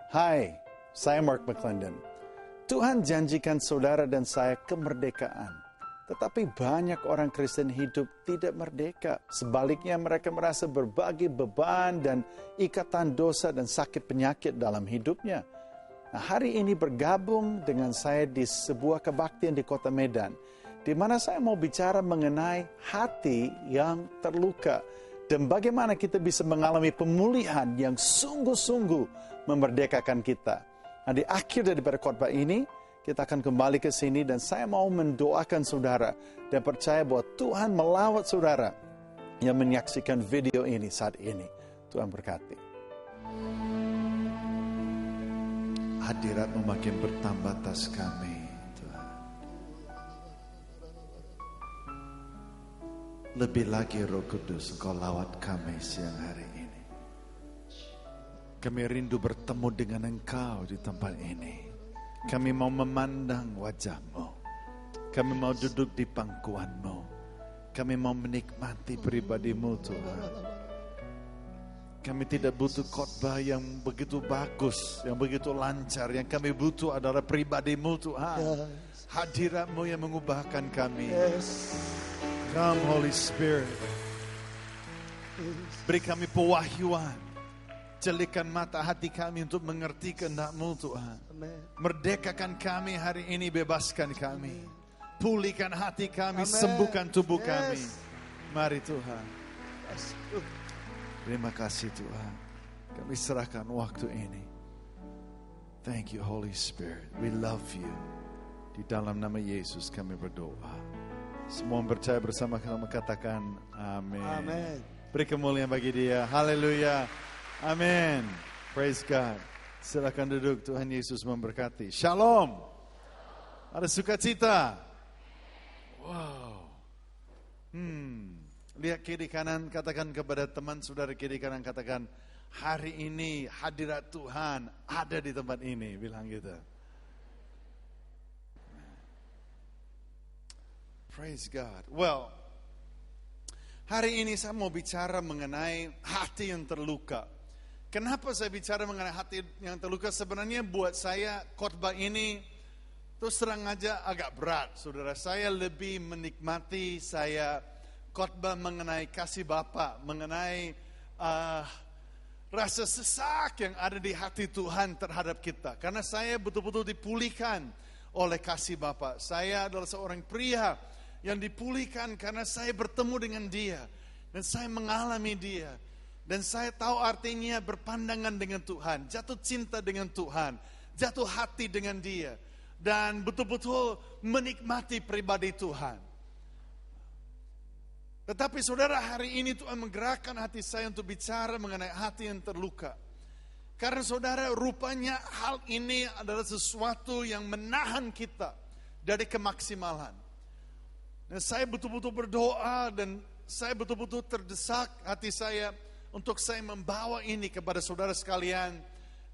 Hai, saya Mark McClendon. Tuhan janjikan saudara dan saya kemerdekaan. Tetapi banyak orang Kristen hidup tidak merdeka. Sebaliknya mereka merasa berbagai beban dan ikatan dosa dan sakit penyakit dalam hidupnya. Nah, hari ini bergabung dengan saya di sebuah kebaktian di Kota Medan, di mana saya mau bicara mengenai hati yang terluka dan bagaimana kita bisa mengalami pemulihan yang sungguh-sungguh memerdekakan kita. Nah, di akhir daripada khotbah ini, kita akan kembali ke sini dan saya mau mendoakan saudara dan percaya bahwa Tuhan melawat saudara yang menyaksikan video ini saat ini. Tuhan berkati. Hadirat-Mu makin bertambah atas kami, Tuhan. Lebih lagi Roh Kudus, Engkau lawat kami siang hari ini. Kami rindu bertemu dengan Engkau di tempat ini. Kami mau memandang wajah-Mu. Kami mau duduk di pangkuan-Mu. Kami mau menikmati pribadi-Mu, Tuhan. Kami tidak butuh khotbah yang begitu bagus, yang begitu lancar. Yang kami butuh adalah pribadi-Mu, Tuhan. Hadirat-Mu yang mengubahkan kami. Come, Holy Spirit. Beri kami pewahyuan. Jelikan mata hati kami untuk mengerti kehendak-Mu, Tuhan. Merdekakan kami hari ini, bebaskan kami. Pulihkan hati kami, sembuhkan tubuh kami. Mari Tuhan. Terima kasih Tuhan. Kami serahkan waktu ini. Thank you Holy Spirit. We love you. Di dalam nama Yesus kami berdoa. Semua yang percaya bersama-sama katakan amin. Amin. Beri kemuliaan bagi Dia. Haleluya. Amin. Praise God. Silakan duduk. Tuhan Yesus memberkati. Shalom. Ada sukacita. Wow. Lihat kiri kanan, katakan kepada teman saudara kiri kanan, katakan hari ini hadirat Tuhan ada di tempat ini. Bilang gitu. Praise God. Well, hari ini saya mau bicara mengenai hati yang terluka. Kenapa saya bicara mengenai hati yang terluka? Sebenarnya buat saya khotbah ini terus terang aja agak berat. Saudara, saya lebih menikmati saya khotbah mengenai kasih Bapa, mengenai rasa sesak yang ada di hati Tuhan terhadap kita. Karena saya betul-betul dipulihkan oleh kasih Bapa. Saya adalah seorang pria yang dipulihkan karena saya bertemu dengan Dia. Dan saya mengalami Dia. Dan saya tahu artinya berpandangan dengan Tuhan, jatuh cinta dengan Tuhan, jatuh hati dengan Dia. Dan betul-betul menikmati pribadi Tuhan. Tetapi saudara, hari ini Tuhan menggerakkan hati saya untuk bicara mengenai hati yang terluka. Karena saudara, rupanya hal ini adalah sesuatu yang menahan kita dari kemaksimalan. Dan saya betul-betul berdoa dan saya betul-betul terdesak hati saya untuk saya membawa ini kepada saudara sekalian.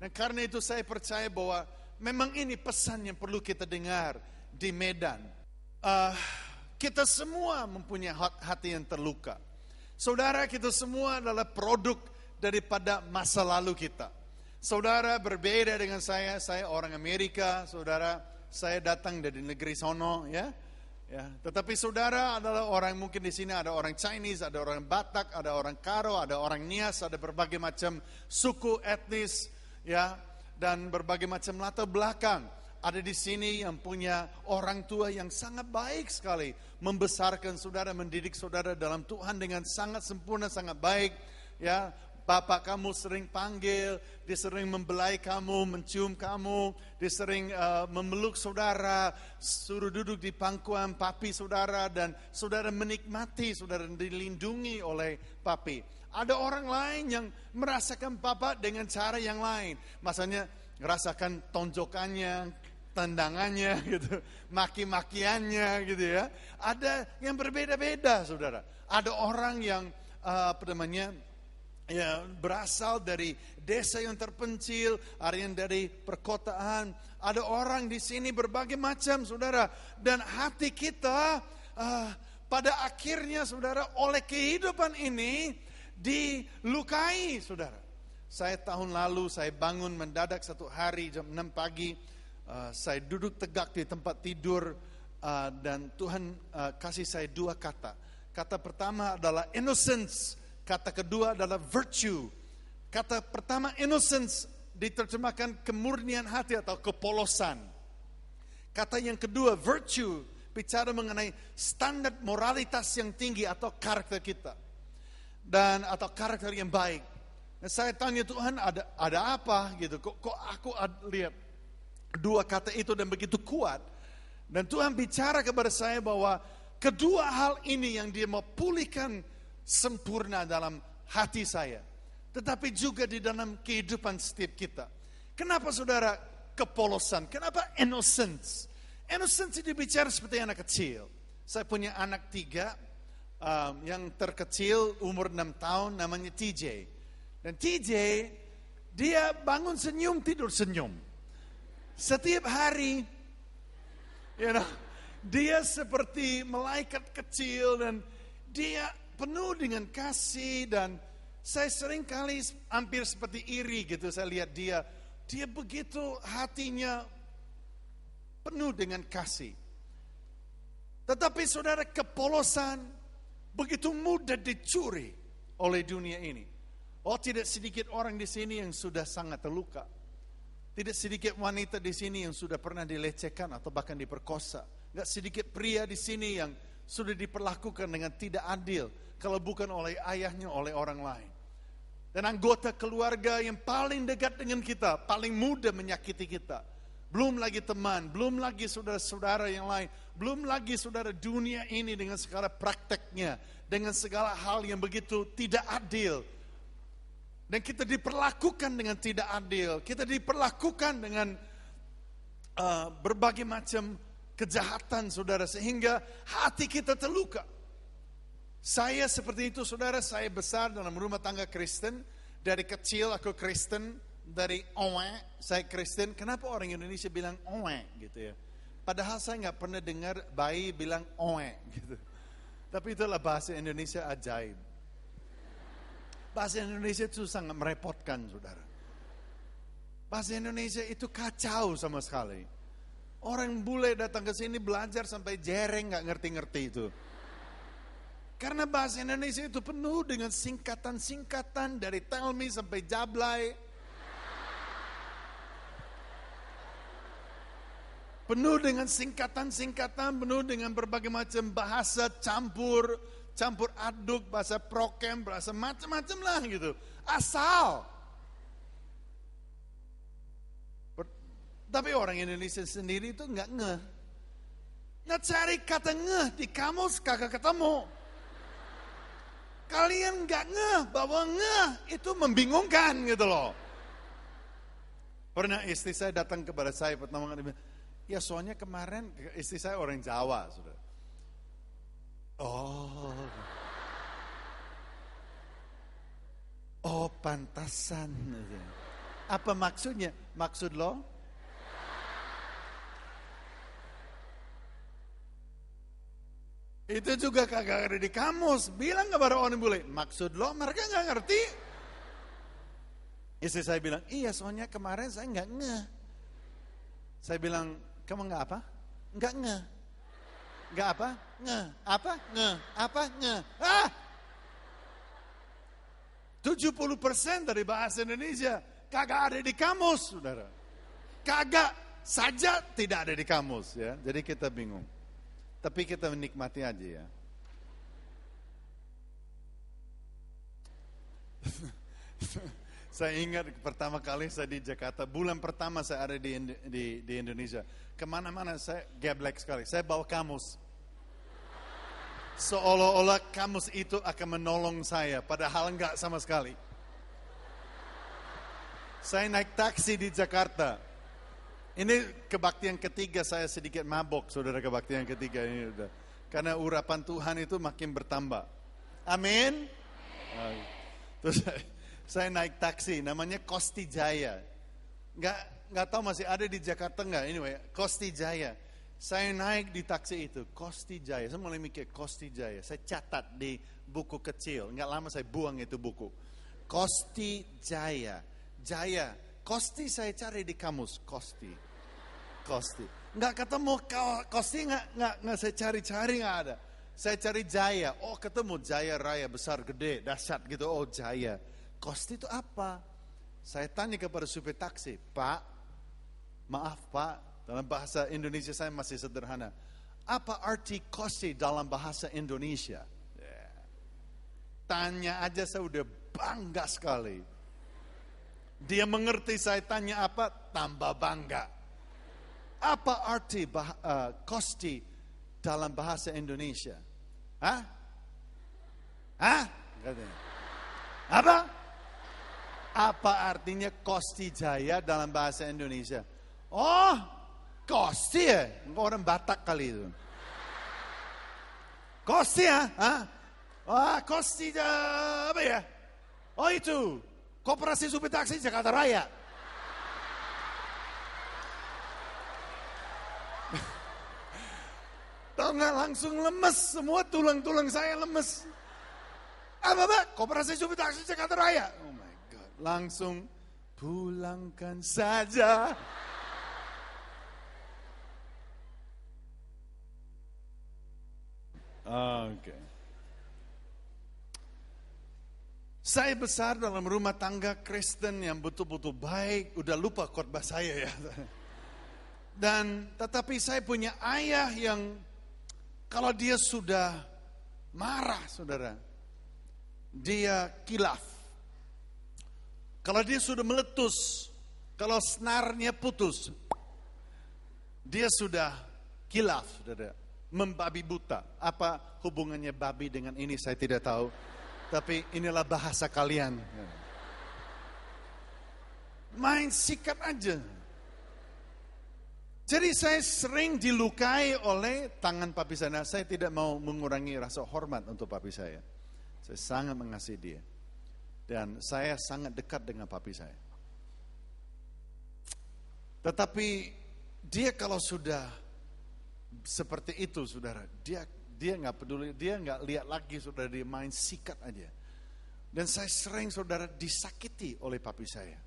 Dan karena itu saya percaya bahwa memang ini pesan yang perlu kita dengar di Medan. Kita semua mempunyai hati yang terluka. Saudara, kita semua adalah produk daripada masa lalu kita. Saudara berbeda dengan saya orang Amerika, saudara, saya datang dari negeri sono, ya. Tetapi saudara adalah orang, mungkin di sini ada orang Chinese, ada orang Batak, ada orang Karo, ada orang Nias, ada berbagai macam suku etnis, ya, dan berbagai macam latar belakang. Ada di sini yang punya orang tua yang sangat baik sekali, membesarkan saudara, mendidik saudara dalam Tuhan dengan sangat sempurna, sangat baik, ya. Bapak kamu sering panggil, dia sering membelai kamu, mencium kamu, dia sering memeluk saudara, suruh duduk di pangkuan papi saudara, dan saudara menikmati, saudara dilindungi oleh papi. Ada orang lain yang merasakan papa dengan cara yang lain, maksudnya merasakan tonjokannya, tendangannya, gitu, maki-makiannya, gitu ya. Ada yang berbeda-beda, saudara. Ada orang yang ya, berasal dari desa yang terpencil, ada yang dari perkotaan, ada orang di sini berbagai macam, saudara. Dan hati kita pada akhirnya, saudara, oleh kehidupan ini dilukai, saudara. Saya tahun lalu, saya bangun mendadak satu hari jam 6 pagi. Saya duduk tegak di tempat tidur. Dan Tuhan kasih saya dua kata. Kata pertama adalah innocence. Kata kedua adalah virtue. Kata pertama innocence diterjemahkan kemurnian hati atau kepolosan. Kata yang kedua virtue bicara mengenai standar moralitas yang tinggi atau karakter kita. Dan atau karakter yang baik. Nah, saya tanya Tuhan ada apa gitu, kok aku lihat dua kata itu dan begitu kuat. Dan Tuhan bicara kepada saya bahwa kedua hal ini yang dia mau pulihkan sempurna dalam hati saya. Tetapi juga di dalam kehidupan setiap kita. Kenapa saudara kepolosan? Kenapa innocence? Innocence itu bicara seperti anak kecil. Saya punya anak 3, yang terkecil umur 6 tahun namanya TJ. Dan TJ, dia bangun senyum, tidur senyum. Setiap hari, dia seperti malaikat kecil dan dia penuh dengan kasih. Dan saya sering kali hampir seperti iri gitu, saya lihat dia begitu hatinya penuh dengan kasih. Tetapi saudara, kepolosan begitu mudah dicuri oleh dunia ini. Oh, tidak sedikit orang di sini yang sudah sangat terluka. Tidak sedikit wanita di sini yang sudah pernah dilecehkan atau bahkan diperkosa. Tidak sedikit pria di sini yang sudah diperlakukan dengan tidak adil, kalau bukan oleh ayahnya, oleh orang lain. Dan anggota keluarga yang paling dekat dengan kita, paling mudah menyakiti kita. Belum lagi teman, belum lagi saudara-saudara yang lain, belum lagi saudara dunia ini dengan segala prakteknya, dengan segala hal yang begitu tidak adil. Dan kita diperlakukan dengan tidak adil. Kita diperlakukan dengan berbagai macam kejahatan, saudara. Sehingga hati kita terluka. Saya seperti itu, saudara. Saya besar dalam rumah tangga Kristen. Dari kecil aku Kristen. Dari owe, saya Kristen. Kenapa orang Indonesia bilang owe gitu ya? Padahal saya gak pernah dengar bayi bilang owe gitu. Tapi itulah bahasa Indonesia ajaib. Bahasa Indonesia itu sangat merepotkan, saudara. Bahasa Indonesia itu kacau sama sekali. Orang bule datang ke sini belajar sampai jereng, gak ngerti-ngerti itu. Karena bahasa Indonesia itu penuh dengan singkatan-singkatan dari tell me sampai jablay. Penuh dengan singkatan-singkatan, penuh dengan berbagai macam bahasa campur aduk, bahasa prokem, bahasa macam-macam lah gitu. Asal. Tapi orang Indonesia sendiri itu nggak ngeh. Nggak cari kata ngeh di kamus kagak ketemu. Kalian nggak ngeh bahwa ngeh itu membingungkan gitu loh. Pernah istri saya datang kepada saya pertama kali, ya soalnya kemarin istri saya orang Jawa, sudah. Oh pantasan. Apa maksudnya? Maksud lo? Itu juga kagak ada di kamus. Bilang kepada orang bule, maksud lo? Mereka gak ngerti. Istri saya bilang, iya soalnya kemarin saya gak ngeh. Saya bilang, kamu gak apa? Gak ngeh. Gak apa? Ngeh. Apa? Ngeh. Apa? Ngeh. 70% dari bahasa Indonesia kagak ada di kamus, saudara. Kagak saja tidak ada di kamus, ya. Jadi kita bingung. Tapi kita menikmati aja, ya. Saya ingat pertama kali saya di Jakarta, bulan pertama saya ada di Indonesia. Kemana-mana saya geblek sekali. Saya bawa kamus. Seolah-olah kamus itu akan menolong saya, padahal enggak sama sekali. Saya naik taksi di Jakarta. Ini kebaktian ketiga saya sedikit mabok, saudara, kebaktian ketiga ini udah. Karena urapan Tuhan itu makin bertambah. Amin. Terus saya naik taksi, namanya Kosti Jaya. Nggak tahu masih ada di Jakarta nggak? Anyway, Kosti Jaya. Saya naik di taksi itu, Kosti Jaya. Saya mulai mikir Kosti Jaya. Saya catat di buku kecil. Nggak lama saya buang itu buku. Kosti Jaya. Jaya. Kosti saya cari di kamus. Kosti. Nggak ketemu. Kosti nggak saya cari-cari, nggak ada. Saya cari Jaya. Oh ketemu Jaya Raya besar gede dahsyat gitu. Oh Jaya. Kosti itu apa? Saya tanya kepada supir taksi. Pak, maaf Pak, dalam bahasa Indonesia saya masih sederhana. Apa arti kosti dalam bahasa Indonesia? Tanya aja saya udah bangga sekali. Dia mengerti saya tanya apa, tambah bangga. Apa arti kosti dalam bahasa Indonesia? Hah? Apa? Apa artinya Kosti Jaya dalam bahasa Indonesia? Oh, Kosti ya? Orang Batak kali itu. Kosti ya? Wah, Kosti apa ya? Oh itu, Koperasi Supir Taksi Jakarta Raya. Tahu nggak, langsung lemes, semua tulang-tulang saya lemes. Apa? Koperasi Supir Taksi Jakarta Raya. Oh my God, langsung pulangkan saja. Oke. Saya besar dalam rumah tangga Kristen yang betul-betul baik, udah lupa khotbah saya ya. Dan tetapi saya punya ayah yang kalau dia sudah marah, saudara, dia kilaf. Kalau dia sudah meletus, kalau senarnya putus, dia sudah kilaf, saudara, membabi buta. Apa hubungannya babi dengan ini saya tidak tahu. Tapi inilah bahasa kalian. Main sikat aja. Jadi saya sering dilukai oleh tangan papi saya. Saya tidak mau mengurangi rasa hormat untuk papi saya. Saya sangat mengasihi dia. Dan saya sangat dekat dengan papi saya. Tetapi dia kalau sudah seperti itu, saudara, dia nggak peduli, dia nggak lihat lagi, saudara, dia main sikat aja. Dan saya sering, saudara, disakiti oleh papi saya.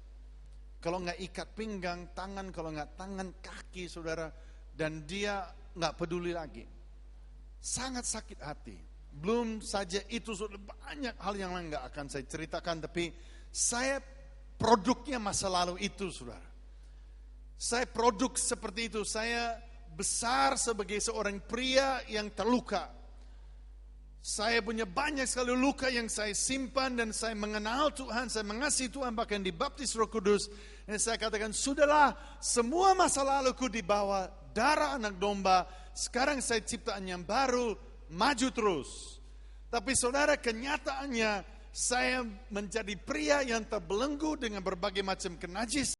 Kalau nggak ikat pinggang, tangan, kalau nggak tangan, kaki, saudara, dan dia nggak peduli lagi. Sangat sakit hati. Belum saja itu, sudah banyak hal yang lain nggak akan saya ceritakan, tapi saya produknya masa lalu itu, saudara. Saya produk seperti itu. Saya besar sebagai seorang pria yang terluka. Saya punya banyak sekali luka yang saya simpan dan saya mengenal Tuhan, saya mengasihi Tuhan, bahkan dibaptis Roh Kudus. Dan saya katakan, sudahlah, semua masa laluku di bawah darah anak domba, sekarang saya ciptaan yang baru, maju terus. Tapi saudara, kenyataannya saya menjadi pria yang terbelenggu dengan berbagai macam kenajis.